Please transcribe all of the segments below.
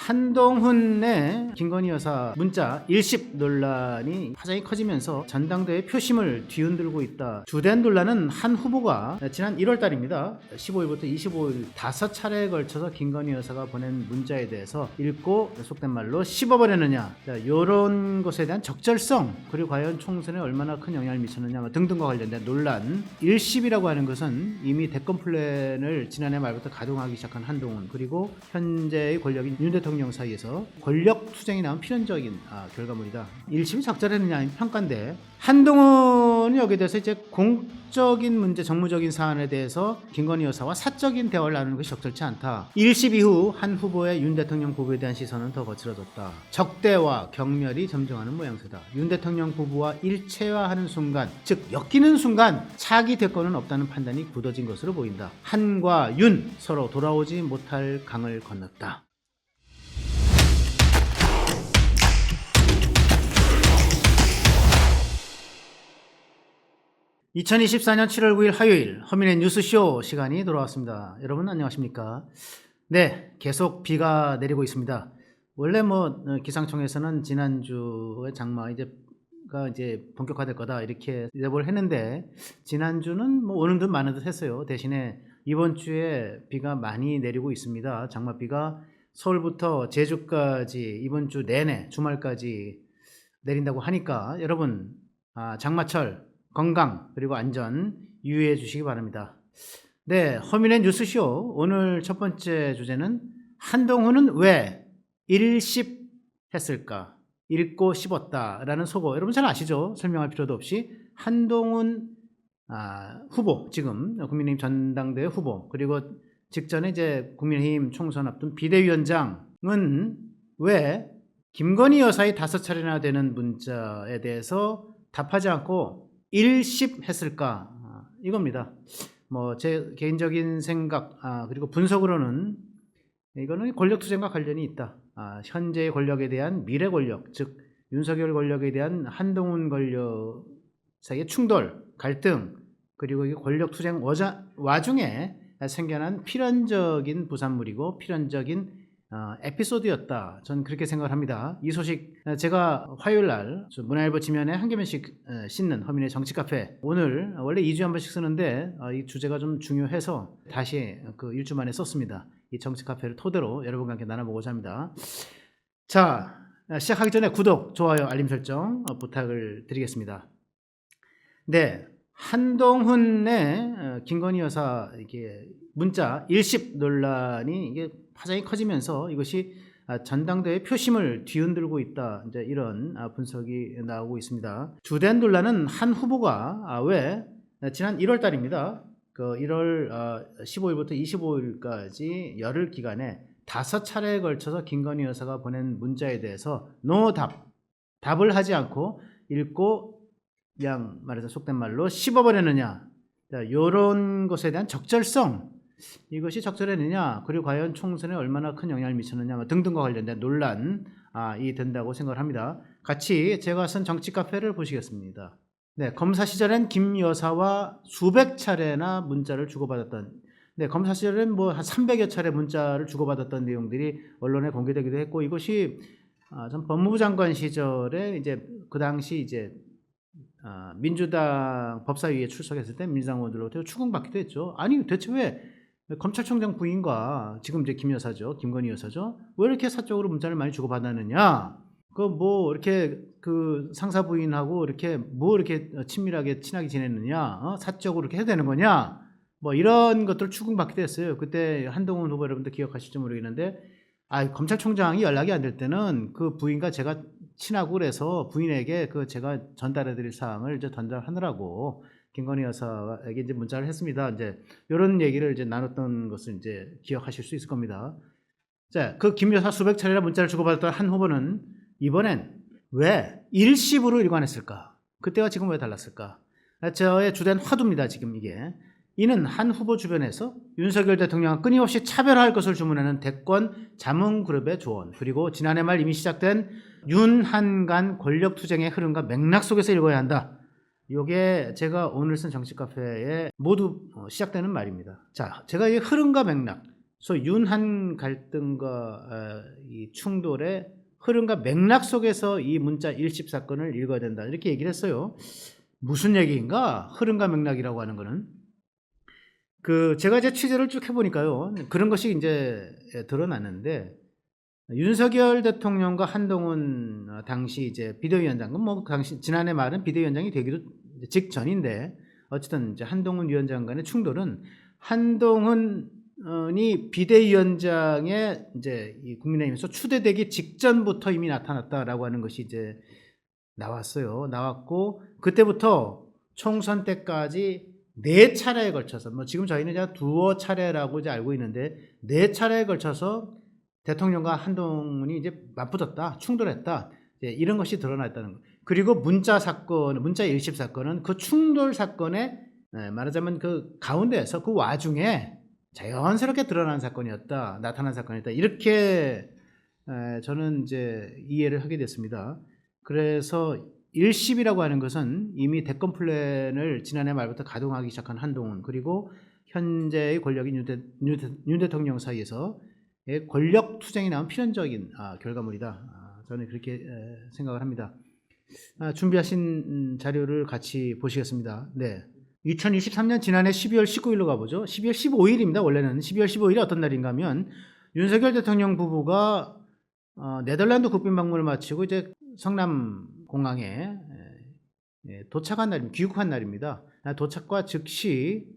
한동훈의 김건희 여사 문자 일십 논란이 파장이 커지면서 전당대회 표심을 뒤흔들고 있다. 주된 논란은 한 후보가 지난 1월 달입니다. 15일부터 25일 5차례에 걸쳐서 김건희 여사가 보낸 문자에 대해서 읽고 속된 말로 씹어버렸느냐, 이런 것에 대한 적절성, 그리고 과연 총선에 얼마나 큰 영향을 미쳤느냐 등등과 관련된 논란. 일십이라고 하는 것은 이미 대권 플랜을 지난해 말부터 가동하기 시작한 한동훈, 그리고 현재의 권력인 윤 대통령 사이에서 권력 투쟁이 나온 필연적인 결과물이다. 일심이 적절했느냐 하는 평가인데, 한동훈은 여기에 대해서 이제 공적인 문제, 정무적인 사안에 대해서 김건희 여사와 사적인 대화를 나누는 것이 적절치 않다. 일십 이후 한 후보의 윤 대통령 부부에 대한 시선은 더 거칠어졌다. 적대와 경멸이 점증하는 모양새다. 윤 대통령 부부와 일체화하는 순간, 즉 엮이는 순간 차기 대권은 없다는 판단이 굳어진 것으로 보인다. 한과 윤 서로 돌아오지 못할 강을 건넜다. 2024년 7월 9일 화요일 허민의 뉴스쇼 시간이 돌아왔습니다. 여러분 안녕하십니까? 네, 계속 비가 내리고 있습니다. 원래 기상청에서는 지난주에 장마 이제 본격화될 거다 이렇게 예보를 했는데, 지난주는 오는 듯 마는 듯 했어요. 대신에 이번 주에 비가 많이 내리고 있습니다. 장마비가 서울부터 제주까지 이번 주 내내 주말까지 내린다고 하니까 여러분 장마철 건강 그리고 안전 유의해 주시기 바랍니다. 네, 허민의 뉴스쇼 오늘 첫 번째 주제는 한동훈은 왜 일십 했을까? 읽고 씹었다라는 속어, 여러분 잘 아시죠? 설명할 필요도 없이 한동훈 후보, 지금 국민의힘 전당대회 후보, 그리고 직전에 이제 국민의힘 총선 앞둔 비대위원장은 왜 김건희 여사의 5차례나 되는 문자에 대해서 답하지 않고 일십했을까? 이겁니다. 제 개인적인 생각 그리고 분석으로는 이거는 권력투쟁과 관련이 있다. 현재의 권력에 대한 미래 권력, 즉 윤석열 권력에 대한 한동훈 권력 사이의 충돌, 갈등, 그리고 이 권력투쟁 와중에 생겨난 필연적인 부산물이고 필연적인 에피소드였다. 전 그렇게 생각을 합니다. 이 소식 제가 화요일날 문화일보 지면에 한 개면씩 싣는 허민의 정치카페, 오늘 원래 2주에 한 번씩 쓰는데 이 주제가 좀 중요해서 다시 일주 만에 썼습니다. 이 정치카페를 토대로 여러분과 함께 나눠보고자 합니다. 자, 시작하기 전에 구독, 좋아요, 알림 설정 부탁을 드리겠습니다. 네, 한동훈의 김건희 여사 이게 문자 일십 논란이 이게 파장이 커지면서 이것이 전당대회 표심을 뒤흔들고 있다. 이제 이런 분석이 나오고 있습니다. 주된 논란은 한 후보가 왜 지난 1월 달입니다. 1월 15일부터 25일까지 열흘 기간에 5차례에 걸쳐서 김건희 여사가 보낸 문자에 대해서 답을 하지 않고 읽고 그냥 말해서 속된 말로 씹어버렸느냐, 이런 것에 대한 적절성, 이것이 적절했느냐, 그리고 과연 총선에 얼마나 큰 영향을 미쳤느냐 등등과 관련된 논란이 된다고 생각을 합니다. 같이 제가 쓴 정치카페를 보시겠습니다. 네, 검사 시절엔 김 여사와 수백 차례나 문자를 주고받았던, 검사 시절엔 한 300여 차례 문자를 주고받았던 내용들이 언론에 공개되기도 했고, 이것이 전 법무부 장관 시절에 이제 그 당시 이제 민주당 법사위에 출석했을 때 민주당 의원들로부터 추궁받기도 했죠. 아니 대체 왜 검찰총장 부인과 지금 이제 김 여사죠, 김건희 여사죠, 왜 이렇게 사적으로 문자를 많이 주고받았느냐? 이렇게 상사 부인하고 이렇게 이렇게 친밀하게 친하게 지냈느냐? 사적으로 이렇게 해야 되는 거냐? 이런 것들 추궁받기도 했어요. 그때 한동훈 후보 여러분들 기억하실지 모르겠는데, 검찰총장이 연락이 안 될 때는 그 부인과 제가 친하고 그래서 부인에게 제가 전달해드릴 사항을 이제 전달하느라고 김건희 여사에게 이제 문자를 했습니다. 이제 이런 얘기를 이제 나눴던 것을 이제 기억하실 수 있을 겁니다. 자, 김 여사 수백 차례나 문자를 주고받았던 한 후보는 이번엔 왜 일십으로 일관했을까? 그때와 지금 왜 달랐을까? 저의 주된 화두입니다. 지금 이게. 이는 한 후보 주변에서 윤석열 대통령과 끊임없이 차별화할 것을 주문하는 대권 자문그룹의 조언, 그리고 지난해 말 이미 시작된 윤한간 권력투쟁의 흐름과 맥락 속에서 읽어야 한다. 이게 제가 오늘 쓴 정치카페에 모두 시작되는 말입니다. 자, 제가 이 흐름과 맥락, 그래서 윤한 갈등과 이 충돌의 흐름과 맥락 속에서 이 문자 일십 사건을 읽어야 된다. 이렇게 얘기를 했어요. 무슨 얘기인가? 흐름과 맥락이라고 하는 거는. 제가 이제 취재를 쭉 해보니까요. 그런 것이 이제 드러났는데, 윤석열 대통령과 한동훈 당시 이제 비대위원장, 뭐 당시 지난해 말은 비대위원장이 되기도 직전인데, 어쨌든 이제 한동훈 위원장 간의 충돌은 한동훈이 비대위원장에 이제 이 국민의힘에서 추대되기 직전부터 이미 나타났다라고 하는 것이 이제 나왔어요. 나왔고, 그때부터 총선 때까지 4차례에 걸쳐서, 뭐 지금 저희는 이제 두어 차례라고 이제 알고 있는데, 4차례에 걸쳐서 대통령과 한동훈이 이제 맞붙었다, 충돌했다, 이런 것이 드러났다는 거. 그리고 문자 사건, 문자 일십 사건은 그 충돌 사건에 말하자면 그 가운데에서 그 와중에 자연스럽게 드러난 사건이었다, 나타난 사건이었다, 이렇게 저는 이제 이해를 하게 됐습니다. 그래서 일십이라고 하는 것은 이미 대권 플랜을 지난해 말부터 가동하기 시작한 한동훈, 그리고 현재의 권력인 윤 대통령 사이에서 권력 투쟁이 나온 필연적인 결과물이다. 저는 그렇게 생각을 합니다. 준비하신 자료를 같이 보시겠습니다. 네. 2023년 지난해 12월 19일로 가보죠. 12월 15일입니다. 원래는 12월 15일이 어떤 날인가 하면 윤석열 대통령 부부가 네덜란드 국빈 방문을 마치고 이제 성남 공항에 도착한 날입니다. 귀국한 날입니다. 도착과 즉시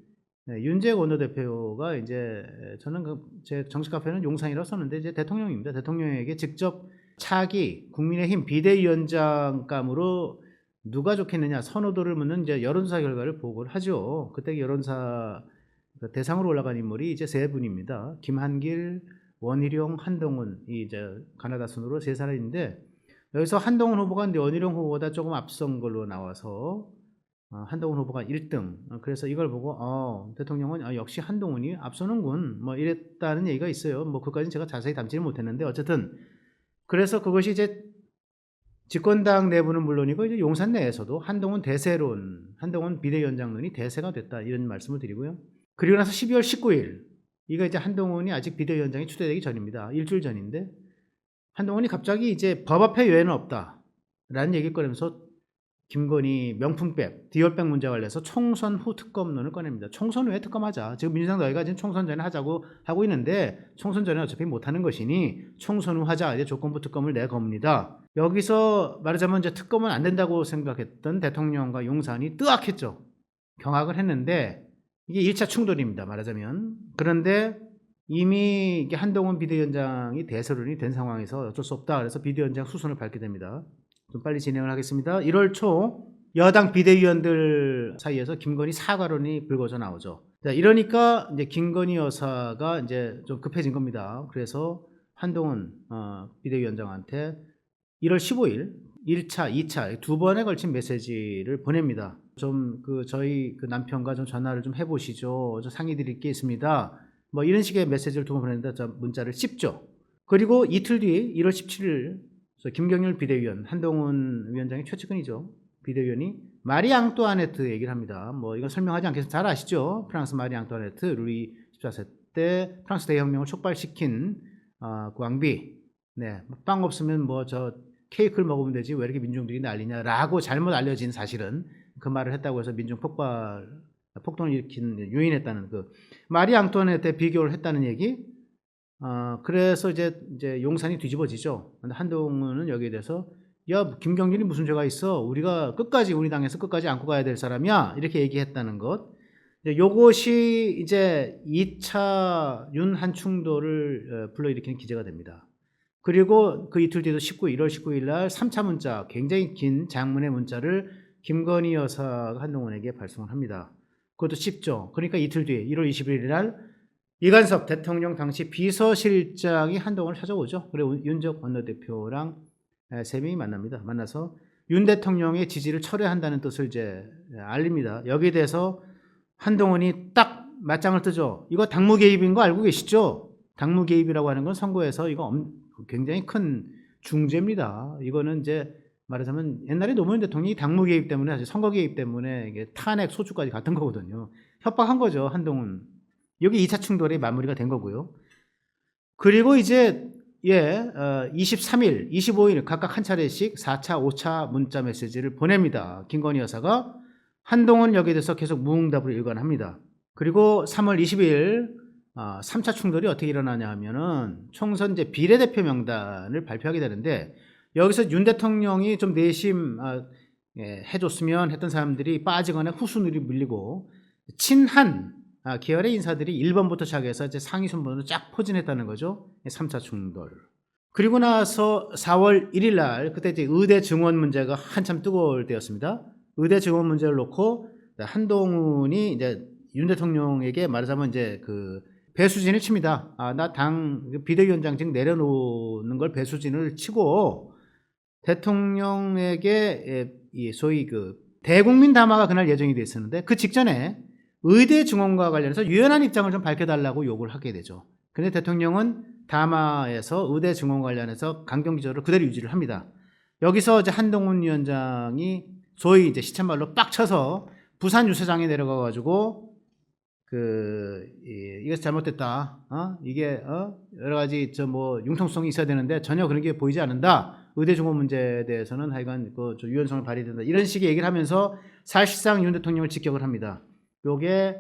윤재욱 원내대표가 이제 저는 제 정식 카페는 용산이라고 썼는데 이제 대통령입니다. 대통령에게 직접 차기 국민의힘 비대위원장감으로 누가 좋겠느냐 선호도를 묻는 이제 여론조사 결과를 보고를 하죠. 그때 여론사 대상으로 올라간 인물이 이제 3분입니다. 김한길, 원희룡, 한동훈, 이제 가나다 순으로 3사람인데 여기서 한동훈 후보가 원희룡 후보보다 조금 앞선 걸로 나와서 한동훈 후보가 1등. 그래서 이걸 보고 대통령은 역시 한동훈이 앞서는군, 뭐 이랬다는 얘기가 있어요. 뭐 그까지는 제가 자세히 담지는 못했는데 어쨌든 그래서 그것이 이제 집권당 내부는 물론이고 이제 용산 내에서도 한동훈 대세론, 한동훈 비대위원장론이 대세가 됐다, 이런 말씀을 드리고요. 그리고 나서 12월 19일 이거 이제 한동훈이 아직 비대위원장이 추대되기 전입니다. 일주일 전인데 한동훈이 갑자기 이제 법 앞에 외에는 없다라는 얘기를 꺼내면서 김건희 명품백, 디올백 문제 관련해서 총선 후 특검론을 꺼냅니다. 총선 후에 특검하자. 지금 민주당 너희가 지금 총선 전에 하자고 하고 있는데 총선 전에 어차피 못하는 것이니 총선 후 하자. 이제 조건부 특검을 내겁니다. 여기서 말하자면 이제 특검은 안 된다고 생각했던 대통령과 용산이 뜨악했죠. 경악을 했는데 이게 1차 충돌입니다. 말하자면. 그런데 이미 이게 한동훈 비대위원장이 대서론이 된 상황에서 어쩔 수 없다. 그래서 비대위원장 수순을 밟게 됩니다. 좀 빨리 진행을 하겠습니다. 1월 초 여당 비대위원들 사이에서 김건희 사과론이 불거져 나오죠. 자, 이러니까 이제 김건희 여사가 이제 좀 급해진 겁니다. 그래서 한동훈 비대위원장한테 1월 15일 1차, 2차 두 번에 걸친 메시지를 보냅니다. 좀 저희 남편과 좀 전화를 좀 해보시죠. 저 상의 드릴 게 있습니다. 뭐 이런 식의 메시지를 두 번 보냈는데 저 문자를 씹죠. 그리고 이틀 뒤 1월 17일 김경률 비대위원, 한동훈 위원장의 최측근이죠. 비대위원이 마리 앙뚜아네트 얘기를 합니다. 뭐 이건 설명하지 않겠습니다. 잘 아시죠? 프랑스 마리 앙뚜아네트, 루이 14세 때 프랑스 대혁명을 촉발시킨 그 왕비. 네, 빵 없으면 뭐 저 케이크를 먹으면 되지 왜 이렇게 민중들이 난리냐라고 잘못 알려진 사실은 그 말을 했다고 해서 민중 폭동을 일으킨 유인했다는 그 마리 앙뚜아네트에 비교를 했다는 얘기. 그래서 이제 용산이 뒤집어지죠. 근데 한동훈은 여기에 대해서 야, 김경률이 무슨 죄가 있어? 우리가 끝까지 우리 당에서 끝까지 안고 가야 될 사람이야. 이렇게 얘기했다는 것. 요것이 이제 2차 윤한 충돌을 불러일으키는 기제가 됩니다. 그리고 그 이틀 뒤도 1월 19일 날 3차 문자, 굉장히 긴 장문의 문자를 김건희 여사가 한동훈에게 발송을 합니다. 그것도 쉽죠. 그러니까 이틀 뒤에 1월 21일 날 이관섭 대통령 당시 비서실장이 한동훈을 찾아오죠. 그리고 윤재욱 원내대표랑 3명이 만납니다. 만나서 윤 대통령의 지지를 철회한다는 뜻을 이제 알립니다. 여기에 대해서 한동훈이 딱 맞짱을 뜨죠. 이거 당무 개입인 거 알고 계시죠? 당무 개입이라고 하는 건 선거에서 이거 굉장히 큰 중죄입니다. 이거는 이제 말하자면 옛날에 노무현 대통령이 당무 개입 때문에 선거 개입 때문에 이게 탄핵 소추까지 갔던 거거든요. 협박한 거죠, 한동훈. 여기 2차 충돌이 마무리가 된 거고요. 그리고 이제 23일, 25일 각각 한 차례씩 4차, 5차 문자 메시지를 보냅니다. 김건희 여사가. 한동훈 여기에 대해서 계속 무응답을 일관합니다. 그리고 3월 20일 3차 충돌이 어떻게 일어나냐 하면은 총선 이제 비례대표 명단을 발표하게 되는데, 여기서 윤 대통령이 좀 내심 해줬으면 했던 사람들이 빠지거나 후순위로 밀리고, 친한 계열의 인사들이 1번부터 시작해서 이제 상위 순번으로 쫙 포진했다는 거죠. 3차 충돌. 그리고 나서 4월 1일 날, 그때 이제 의대 증원 문제가 한참 뜨거울 때였습니다. 의대 증원 문제를 놓고 한동훈이 이제 윤 대통령에게 말하자면 이제 그 배수진을 칩니다. 나 당 비대위원장직 내려놓는 걸 배수진을 치고, 대통령에게 소위 그 대국민 담화가 그날 예정이 돼 있었는데, 그 직전에 의대 증원과 관련해서 유연한 입장을 좀 밝혀달라고 요구를 하게 되죠. 근데 대통령은 담화에서 의대 증원 관련해서 강경 기조를 그대로 유지를 합니다. 여기서 이제 한동훈 위원장이 소위 이제 시쳇말로 빡쳐서 부산 유세장에 내려가가지고 이게 잘못됐다. 이게 여러 가지 뭐 융통성이 있어야 되는데 전혀 그런 게 보이지 않는다. 의대 증원 문제에 대해서는 하여간 좀 유연성을 발휘해야 된다. 이런 식의 얘기를 하면서 사실상 윤 대통령을 직격을 합니다. 요게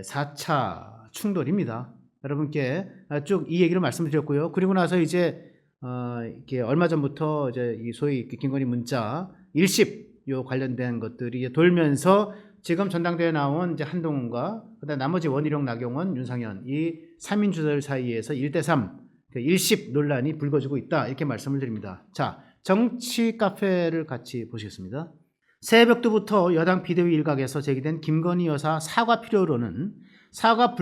4차 충돌입니다. 여러분께 쭉 이 얘기를 말씀드렸고요. 그리고 나서 이제 이렇게 얼마 전부터 이제 이 소위 김건희 문자 일십 요 관련된 것들이 돌면서 지금 전당대회에 나온 이제 한동훈과 그다음 나머지 원희룡, 나경원, 윤상현 이 3인주들 사이에서 1대3 일십 논란이 불거지고 있다, 이렇게 말씀을 드립니다. 자, 정치 카페를 같이 보시겠습니다. 새벽부터 여당 비대위 일각에서 제기된 김건희 여사 사과 필요로는 사과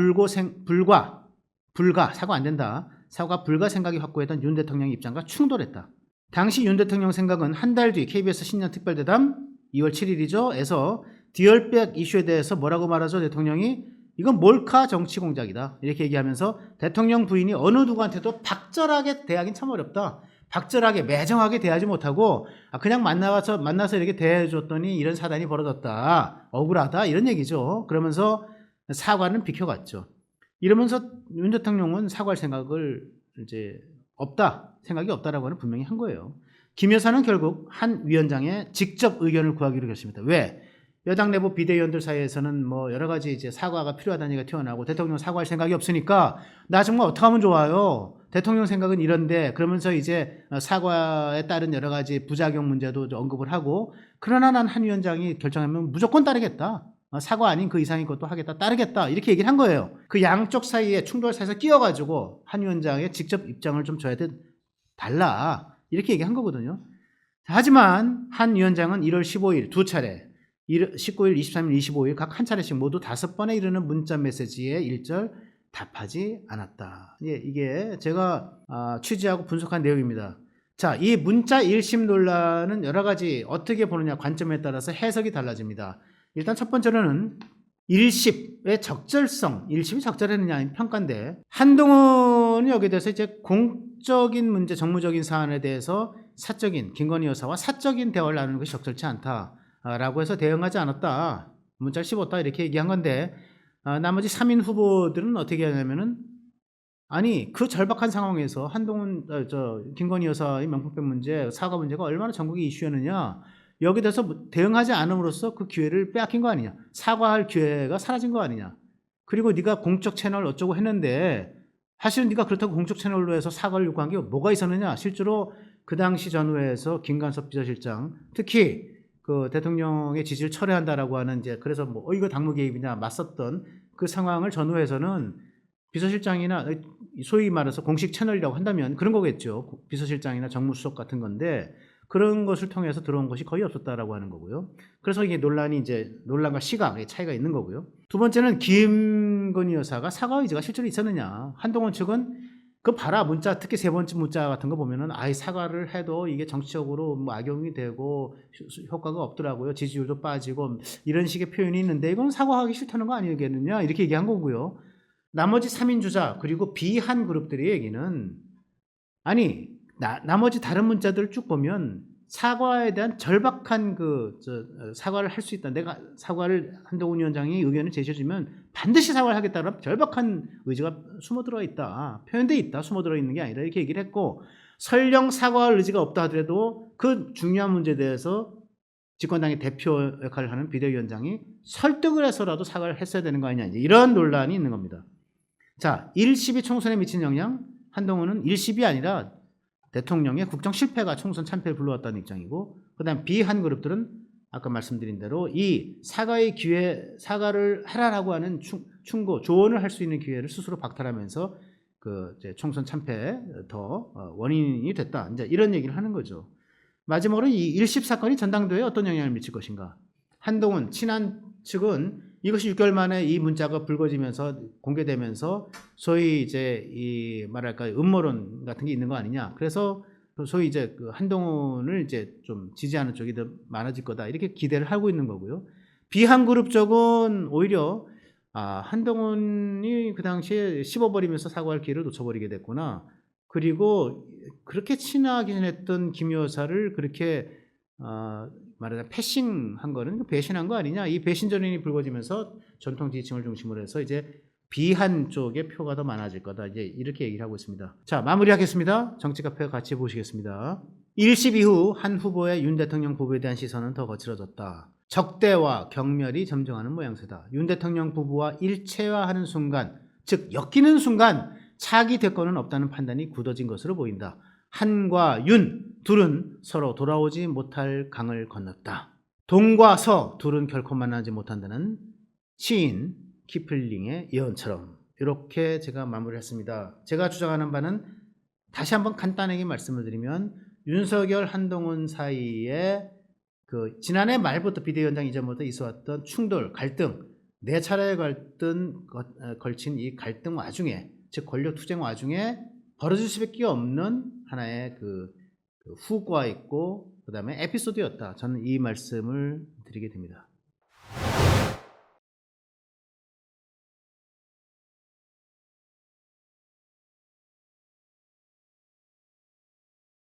사과 안 된다. 사과 불가 생각이 확고했던 윤 대통령 입장과 충돌했다. 당시 윤 대통령 생각은 한 달 뒤 KBS 신년 특별대담 2월 7일이죠. 에서 디얼백 이슈에 대해서 뭐라고 말하죠? 대통령이 이건 몰카 정치 공작이다, 이렇게 얘기하면서 대통령 부인이 어느 누구한테도 박절하게 대하긴 참 어렵다. 박절하게 매정하게 대하지 못하고 그냥 만나서 이렇게 대해줬더니 이런 사단이 벌어졌다, 억울하다, 이런 얘기죠. 그러면서 사과는 비켜갔죠. 이러면서 윤 대통령은 사과할 생각을 이제 생각이 없다라고 하는 분명히 한 거예요. 김 여사는 결국 한 위원장의 직접 의견을 구하기로 결심했다. 왜? 여당 내부 비대위원들 사이에서는 뭐 여러 가지 이제 사과가 필요하다는 얘기가 튀어나오고, 대통령 사과할 생각이 없으니까 나 정말 어떻게 하면 좋아요? 대통령 생각은 이런데, 그러면서 이제 사과에 따른 여러 가지 부작용 문제도 언급을 하고, 그러나 난 한 위원장이 결정하면 무조건 따르겠다. 사과 아닌 그 이상인 것도 하겠다, 따르겠다, 이렇게 얘기를 한 거예요. 그 양쪽 사이에 충돌 사이에서 끼어가지고 한 위원장의 직접 입장을 좀 줘야 달라, 이렇게 얘기한 거거든요. 하지만 한 위원장은 1월 15일 두 차례, 19일, 23일, 25일 각 한 차례씩 모두 5번에 이르는 문자 메시지에 일절 답하지 않았다. 이게 제가 취재하고 분석한 내용입니다. 자, 이 문자 일심 논란은 여러 가지 어떻게 보느냐 관점에 따라서 해석이 달라집니다. 일단 첫 번째로는 일십의 적절성, 일십이 적절했느냐 평가인데, 한동훈이 여기에 대해서 이제 공적인 문제, 정무적인 사안에 대해서 김건희 여사와 사적인 대화를 나누는 것이 적절치 않다라고 해서 대응하지 않았다, 문자를 씹었다, 이렇게 얘기한 건데, 나머지 3인 후보들은 어떻게 하냐면은, 아니 그 절박한 상황에서 김건희 여사의 명품백 문제, 사과 문제가 얼마나 전국이 이슈였느냐, 여기에 대해서 대응하지 않음으로써 그 기회를 빼앗긴 거 아니냐, 사과할 기회가 사라진 거 아니냐. 그리고 네가 공적 채널 어쩌고 했는데, 사실은 네가 그렇다고 공적 채널로 해서 사과를 요구한 게 뭐가 있었느냐. 실제로 그 당시 전후회에서 김관섭 비서실장, 특히 그 대통령의 지지를 철회한다라고 하는 이제, 그래서 뭐 이거 당무 개입이냐 맞섰던 그 상황을 전후에서는 비서실장이나 소위 말해서 공식 채널이라고 한다면 그런 거겠죠. 비서실장이나 정무수석 같은 건데, 그런 것을 통해서 들어온 것이 거의 없었다라고 하는 거고요. 그래서 이게 논란과 시각의 차이가 있는 거고요. 두 번째는 김건희 여사가 사과 의지가 실제로 있었느냐. 한동훈 측은 그 봐라, 문자, 특히 세 번째 문자 같은 거 보면은 사과를 해도 이게 정치적으로 뭐 악용이 되고 효과가 없더라고요. 지지율도 빠지고 이런 식의 표현이 있는데, 이건 사과하기 싫다는 거 아니겠느냐, 이렇게 얘기한 거고요. 나머지 3인 주자 그리고 비한 그룹들의 얘기는, 아니 나머지 다른 문자들을 쭉 보면 사과에 대한 절박한 사과를 할 수 있다. 내가 사과를 한동훈 위원장이 의견을 제시해주면 반드시 사과를 하겠다는 절박한 의지가 숨어들어 있다. 표현되어 있다. 숨어들어 있는 게 아니라 이렇게 얘기를 했고, 설령 사과할 의지가 없다 하더라도 그 중요한 문제에 대해서 집권당의 대표 역할을 하는 비대위원장이 설득을 해서라도 사과를 했어야 되는 거 아니냐, 이제 이런 논란이 있는 겁니다. 자, 1.12 총선에 미친 영향, 한동훈은 1.12이 아니라 대통령의 국정 실패가 총선 참패를 불러왔다는 입장이고, 그 다음 비한 그룹들은 아까 말씀드린 대로 이 사과의 기회, 사과를 하라라고 하는 충고, 조언을 할 수 있는 기회를 스스로 박탈하면서 이제 총선 참패에 더 원인이 됐다, 이제 이런 얘기를 하는 거죠. 마지막으로 이 1.10 사건이 전당대회에 어떤 영향을 미칠 것인가. 한동훈 친한 측은 이것이 6개월 만에 이 문자가 불거지면서 공개되면서 소위 이제 이 말할까 음모론 같은 게 있는 거 아니냐. 그래서 소위 이제 한동훈을 이제 좀 지지하는 쪽이 더 많아질 거다, 이렇게 기대를 하고 있는 거고요. 비한 그룹 쪽은 오히려 한동훈이 그 당시에 씹어버리면서 사과할 기회를 놓쳐버리게 됐구나. 그리고 그렇게 친하게 지냈던 김 여사를 그렇게 말하자면 패싱한 거는 배신한 거 아니냐, 이 배신 전인이 불거지면서 전통 지지층을 중심으로 해서 이제 비한 쪽의 표가 더 많아질 거다, 이제 이렇게 얘기를 하고 있습니다. 자, 마무리하겠습니다. 정치카페 같이 보시겠습니다. 1.10 이후 한 후보의 윤 대통령 부부에 대한 시선은 더 거칠어졌다. 적대와 경멸이 점증하는 모양새다. 윤 대통령 부부와 일체화하는 순간, 즉 엮이는 순간 차기 대권은 없다는 판단이 굳어진 것으로 보인다. 한과 윤 둘은 서로 돌아오지 못할 강을 건넜다. 동과 서 둘은 결코 만나지 못한다는 시인 키플링의 예언처럼, 이렇게 제가 마무리했습니다. 제가 주장하는 바는 다시 한번 간단하게 말씀을 드리면, 윤석열 한동훈 사이에 지난해 말부터 비대위원장 이전부터 있어왔던 충돌, 갈등, 4차례에 걸친 이 갈등 와중에, 즉 권력 투쟁 와중에 벌어질 수밖에 없는 하나의 후과 있고 그 다음에 에피소드였다, 저는 이 말씀을 드리게 됩니다.